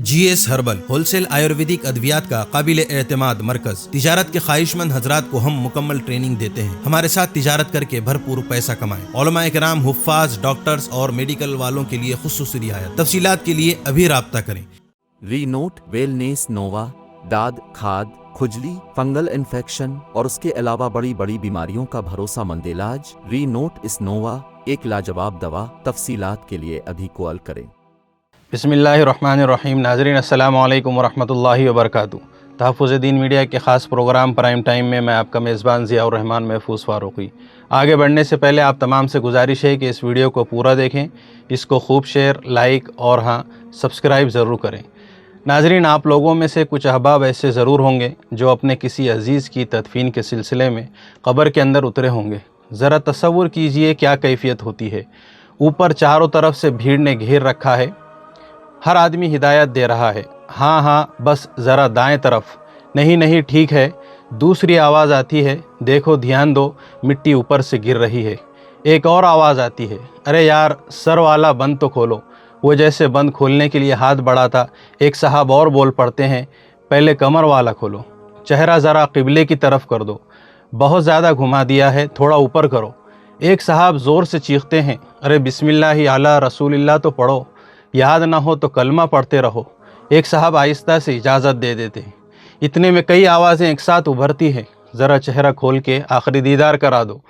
GS herbal wholesale Ayurvedic अद्वियात का काबिल एतमाद मरकज। तिजारत के ख्वाहिशमंद हजरात को हम मुकम्मल ट्रेनिंग देते हैं। हमारे साथ तिजारत करके भरपूर पैसा कमाएं। उलमाए किराम, हुफ्फाज, डॉक्टर्स और मेडिकल वालों के लिए खुसूसी रियायत। तफसीलात के लिए अभी राब्ता करें। वी नोट वेलनेस नोवा, दाद, खाद, खुजली, फंगल इन्फेक्शन और उसके अलावा बड़ी बड़ी बीमारियों का भरोसामंद इलाज। वी नोट इस नोवा एक लाजवाब दवा। तफसीलात के लिए अभी कॉल करें। बिस्मिल्लाहिर्रहमानिर्रहीम। नाज़रीन अस्सलामु अलैकुम वरहमतुल्लाहि वबरकातुहू। तहफ़्फ़ुज़ दीन मीडिया के ख़ास प्रोग्राम प्राइम टाइम में मैं आपका मेज़बान ज़ियाउर रहमान महफूज़ फ़ारूक़ी। आगे बढ़ने से पहले आप तमाम से गुजारिश है कि इस वीडियो को पूरा देखें, इसको खूब शेयर, लाइक और हाँ सब्सक्राइब ज़रूर करें। नाज़रीन, आप लोगों में से कुछ अहबाब ऐसे ज़रूर होंगे जो अपने किसी अज़ीज़ की तदफ़ीन के सिलसिले में क़ब्र के अंदर उतरे होंगे। ज़रा तसव्वुर कीजिए क्या कैफ़ियत होती है। ऊपर चारों तरफ से भीड़ ने घेर रखा है, हर आदमी हिदायत दे रहा है, हाँ हाँ बस ज़रा दाएं तरफ, नहीं नहीं ठीक है। दूसरी आवाज़ आती है, देखो ध्यान दो, मिट्टी ऊपर से गिर रही है। एक और आवाज़ आती है, अरे यार सर वाला बंद तो खोलो। वो जैसे बंद खोलने के लिए हाथ बढ़ाता, एक साहब और बोल पड़ते हैं, पहले कमर वाला खोलो। चेहरा ज़रा क़िबले की तरफ कर दो, बहुत ज़्यादा घुमा दिया है, थोड़ा ऊपर करो। एक साहब ज़ोर से चीखते हैं, अरे बिस्मिल्लाहि अला रसूलिल्लाह तो पढ़ो, याद ना हो तो कलमा पढ़ते रहो। एक साहब आहिस्ता से इजाज़त दे देते हैं। इतने में कई आवाज़ें एक साथ उभरती हैं, ज़रा चेहरा खोल के आखिरी दीदार करा दो।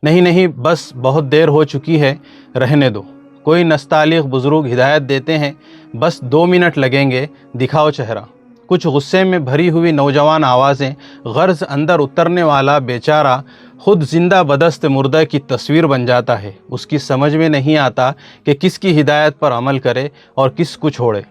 नहीं नहीं बस बहुत देर हो चुकी है, रहने दो। कोई नस्तालिग़ बुज़ुर्ग हिदायत देते हैं, बस 2 मिनट लगेंगे, दिखाओ चेहरा। कुछ गुस्से में भरी हुई नौजवान आवाज़ें, गर्ज़ अंदर उतरने वाला बेचारा खुद ज़िंदा बदस्त मुर्दा की तस्वीर बन जाता है। उसकी समझ में नहीं आता कि किसकी हिदायत पर अमल करे और किस को छोड़े।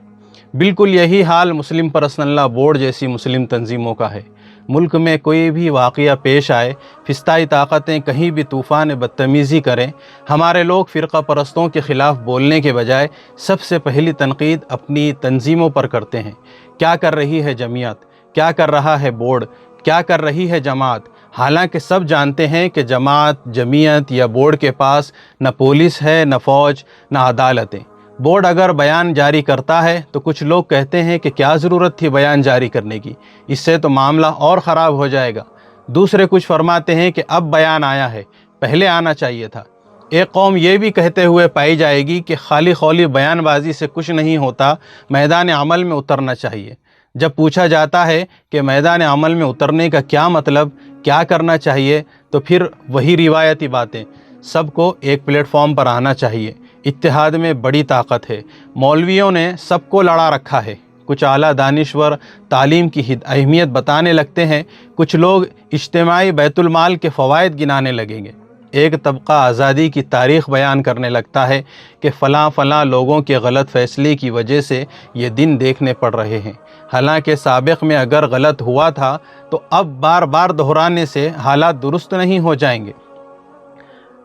बिल्कुल यही हाल मुस्लिम पर्सनल लॉ बोर्ड जैसी मुस्लिम तंजीमों का है। मुल्क में कोई भी वाक़या पेश आए, फिस्ताई ताकतें कहीं भी तूफ़ान बदतमीज़ी करें, हमारे लोग फ़िरक़ा परस्तों के ख़िलाफ़ बोलने के बजाय सबसे पहली तनक़ीद अपनी तंजीमों पर करते हैं। क्या कर रही है जमीयत, क्या कर रहा है बोर्ड, क्या कर रही है जमात। हालांकि सब जानते हैं कि जमात, जमीयत या बोर्ड के पास न पुलिस है, न फ़ौज, न अदालतें। बोर्ड अगर बयान जारी करता है तो कुछ लोग कहते हैं कि क्या ज़रूरत थी बयान जारी करने की, इससे तो मामला और ख़राब हो जाएगा। दूसरे कुछ फरमाते हैं कि अब बयान आया है, पहले आना चाहिए था। एक कौम ये भी कहते हुए पाई जाएगी कि खाली खौली बयानबाजी से कुछ नहीं होता, मैदान अमल में उतरना चाहिए। जब पूछा जाता है कि मैदान अमल में उतरने का क्या मतलब, क्या करना चाहिए, तो फिर वही रिवायती बातें, सबको एक प्लेटफॉर्म पर आना चाहिए। इत्तेहाद में बड़ी ताकत है। मौलवियों ने सबको लड़ा रखा है। कुछ आला दानिश्वर तालीम की अहमियत बताने लगते हैं, कुछ लोग इज्तिमाई बैतुल माल के फ़वाइद गिनाने लगेंगे। एक तबका आज़ादी की तारीख़ बयान करने लगता है कि फ़लाँ लोगों के गलत फ़ैसले की वजह से ये दिन देखने पड़ रहे हैं। हालांकि साबिक़ में अगर गलत हुआ था तो अब बार बार दोहराने से हालात दुरुस्त नहीं हो जाएंगे।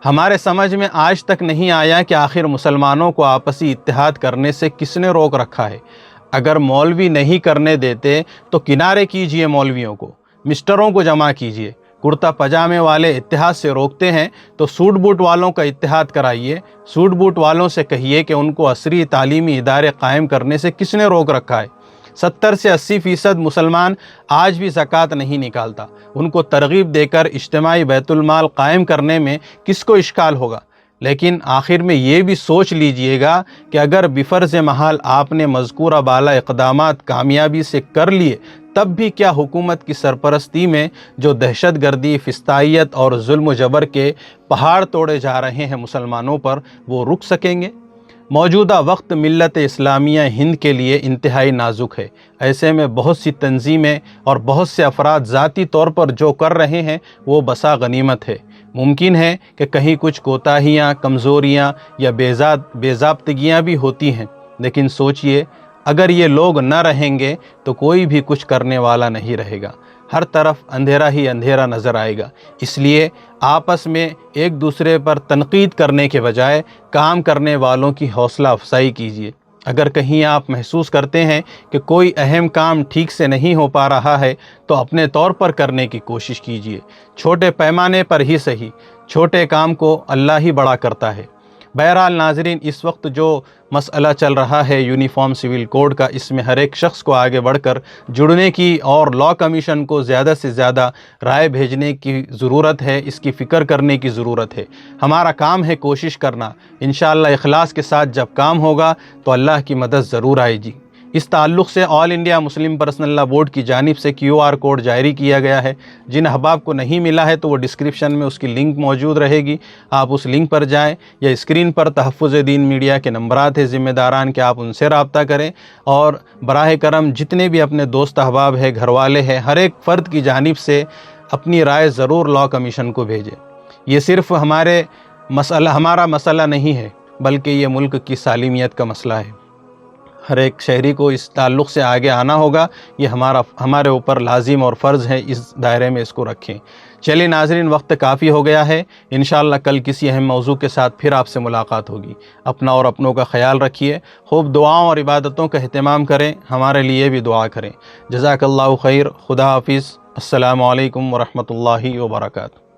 हमारे समझ में आज तक नहीं आया कि आखिर मुसलमानों को आपसी इत्तेहाद करने से किसने रोक रखा है। अगर मौलवी नहीं करने देते तो किनारे कीजिए, मौलवियों को, मिस्टरों को जमा कीजिए। कुर्ता पजामे वाले इत्तेहाद से रोकते हैं तो सूट बूट वालों का इत्तेहाद कराइए। सूट बूट वालों से कहिए कि उनको असरी तालीमी इदारे कायम करने से किसने रोक रखा है। 70 से 80% मुसलमान आज भी ज़कात नहीं निकालता। उनको तरगीब देकर इज्तिमाई बैतुल माल कायम करने में किसको इश्काल होगा। लेकिन आखिर में ये भी सोच लीजिएगा कि अगर बिफ़र्ज़ महाल आपने मज़कूरा बाला इक़दामात कामयाबी से कर लिए, तब भी क्या हुकूमत की सरपरस्ती में जो दहशत गर्दी, फिस्तायत और जुल्म जबर के पहाड़ तोड़े जा रहे हैं मुसलमानों पर, वो रुक सकेंगे? मौजूदा वक्त मिल्लत इस्लामिया हिंद के लिए इंतहाई नाजुक है। ऐसे में बहुत सी तंजीमें और बहुत से अफराद ज़ाती तौर पर जो कर रहे हैं वो बसा गनीमत है। मुमकिन है कि कहीं कुछ कोताहियाँ, कमज़ोरियाँ या बेज़ाब्तगियाँ भी होती हैं, लेकिन सोचिए अगर ये लोग न रहेंगे तो कोई भी कुछ करने वाला नहीं रहेगा। हर तरफ अंधेरा ही अंधेरा नज़र आएगा। इसलिए आपस में एक दूसरे पर तनकीद करने के बजाय काम करने वालों की हौसला अफजाई कीजिए। अगर कहीं आप महसूस करते हैं कि कोई अहम काम ठीक से नहीं हो पा रहा है तो अपने तौर पर करने की कोशिश कीजिए। छोटे पैमाने पर ही सही, छोटे काम को अल्लाह ही बड़ा करता है। بہرحال ناظرین، اس وقت جو مسئلہ چل رہا ہے یونیفارم سول کوڈ کا، اس میں ہر ایک شخص کو آگے بڑھ کر جڑنے کی اور لاء کمیشن کو زیادہ سے زیادہ رائے بھیجنے کی ضرورت ہے، اس کی فکر کرنے کی ضرورت ہے۔ ہمارا کام ہے کوشش کرنا، انشاءاللہ اخلاص کے ساتھ جب کام ہوگا تو اللہ کی مدد ضرور آئے گی۔ اس تعلق سے All India Muslim Personal Law Board کی جانب سے QR کوڈ جاری کیا گیا ہے۔ جن احباب کو نہیں ملا ہے تو وہ ڈسکرپشن میں اس کی لنک موجود رہے گی، آپ اس لنک پر جائیں، یا اسکرین پر تحفظ دین میڈیا کے نمبرات ہیں ذمہ داران کے، آپ ان سے رابطہ کریں، اور براہ کرم جتنے بھی اپنے دوست احباب ہیں، گھر والے ہیں، ہر ایک فرد کی جانب سے اپنی رائے ضرور لاء کمیشن کو بھیجیں۔ یہ صرف ہمارا مسئلہ نہیں ہے، بلکہ یہ ملک کی سالمیت کا مسئلہ ہے۔ ہر ایک شہری کو اس تعلق سے آگے آنا ہوگا، یہ ہمارے اوپر لازم اور فرض ہے، اس دائرے میں اس کو رکھیں۔ چلیے ناظرین، وقت کافی ہو گیا ہے، انشاءاللہ کل کسی اہم موضوع کے ساتھ پھر آپ سے ملاقات ہوگی۔ اپنا اور اپنوں کا خیال رکھیے، خوب دعاؤں اور عبادتوں کا اہتمام کریں، ہمارے لیے بھی دعا کریں۔ جزاک اللہ خیر، خدا حافظ، السلام علیکم ورحمۃ اللہ وبرکاتہ۔